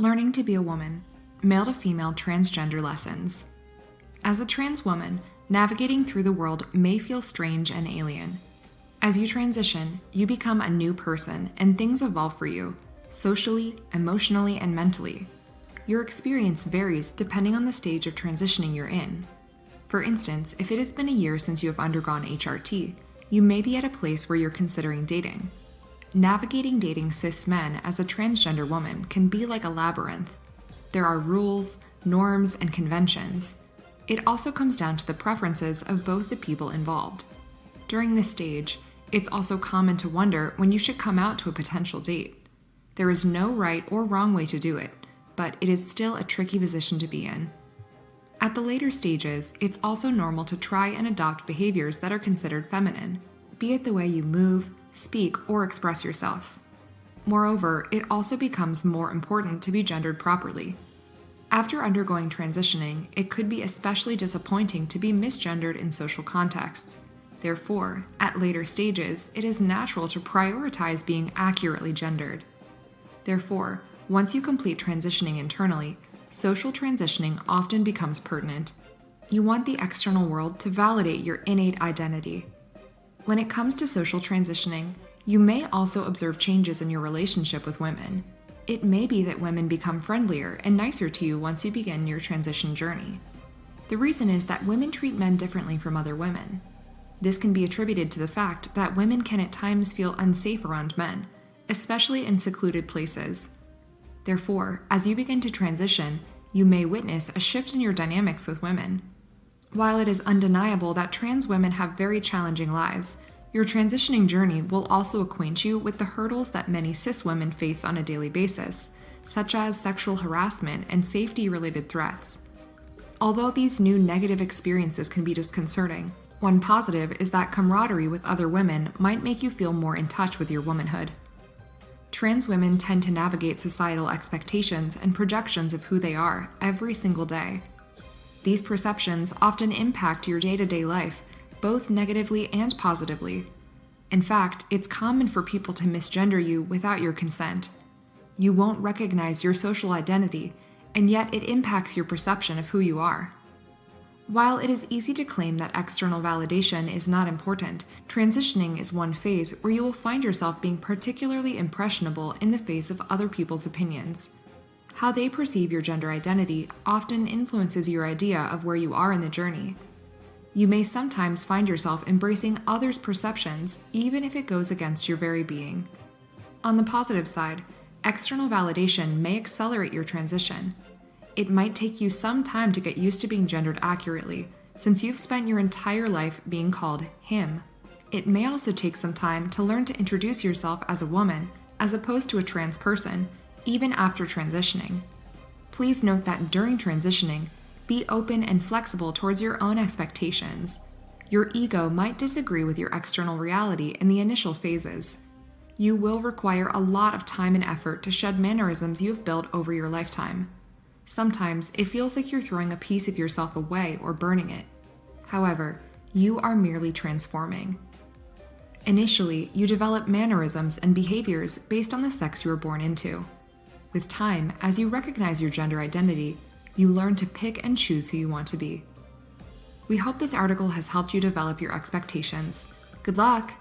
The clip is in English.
Learning to be a woman, male to female transgender lessons. As a trans woman, navigating through the world may feel strange and alien. As you transition, you become a new person and things evolve for you, socially, emotionally, and mentally. Your experience varies depending on the stage of transitioning you're in. For instance, if it has been a year since you have undergone HRT, you may be at a place where you're considering dating. Navigating dating cis men as a transgender woman can be like a labyrinth. There are rules, norms, and conventions. It also comes down to the preferences of both the people involved. During this stage, it's also common to wonder when you should come out to a potential date. There is no right or wrong way to do it, but it is still a tricky position to be in. At the later stages, it's also normal to try and adopt behaviors that are considered feminine, be it the way you move, speak, or express yourself. Moreover, it also becomes more important to be gendered properly. After undergoing transitioning, it could be especially disappointing to be misgendered in social contexts. Therefore, at later stages, it is natural to prioritize being accurately gendered. Therefore, once you complete transitioning internally, social transitioning often becomes pertinent. You want the external world to validate your innate identity. When it comes to social transitioning, you may also observe changes in your relationship with women. It may be that women become friendlier and nicer to you once you begin your transition journey. The reason is that women treat men differently from other women. This can be attributed to the fact that women can at times feel unsafe around men, especially in secluded places. Therefore, as you begin to transition, you may witness a shift in your dynamics with women. While it is undeniable that trans women have very challenging lives, your transitioning journey will also acquaint you with the hurdles that many cis women face on a daily basis, such as sexual harassment and safety-related threats. Although these new negative experiences can be disconcerting, one positive is that camaraderie with other women might make you feel more in touch with your womanhood. Trans women tend to navigate societal expectations and projections of who they are every single day. These perceptions often impact your day-to-day life, both negatively and positively. In fact, it's common for people to misgender you without your consent. You won't recognize your social identity, and yet it impacts your perception of who you are. While it is easy to claim that external validation is not important, transitioning is one phase where you will find yourself being particularly impressionable in the face of other people's opinions. How they perceive your gender identity often influences your idea of where you are in the journey. You may sometimes find yourself embracing others' perceptions, even if it goes against your very being. On the positive side, external validation may accelerate your transition. It might take you some time to get used to being gendered accurately, since you've spent your entire life being called him. It may also take some time to learn to introduce yourself as a woman, as opposed to a trans person, even after transitioning. Please note that during transitioning, be open and flexible towards your own expectations. Your ego might disagree with your external reality in the initial phases. You will require a lot of time and effort to shed mannerisms you've built over your lifetime. Sometimes it feels like you're throwing a piece of yourself away or burning it. However, you are merely transforming. Initially, you develop mannerisms and behaviors based on the sex you were born into. With time, as you recognize your gender identity, you learn to pick and choose who you want to be. We hope this article has helped you develop your expectations. Good luck!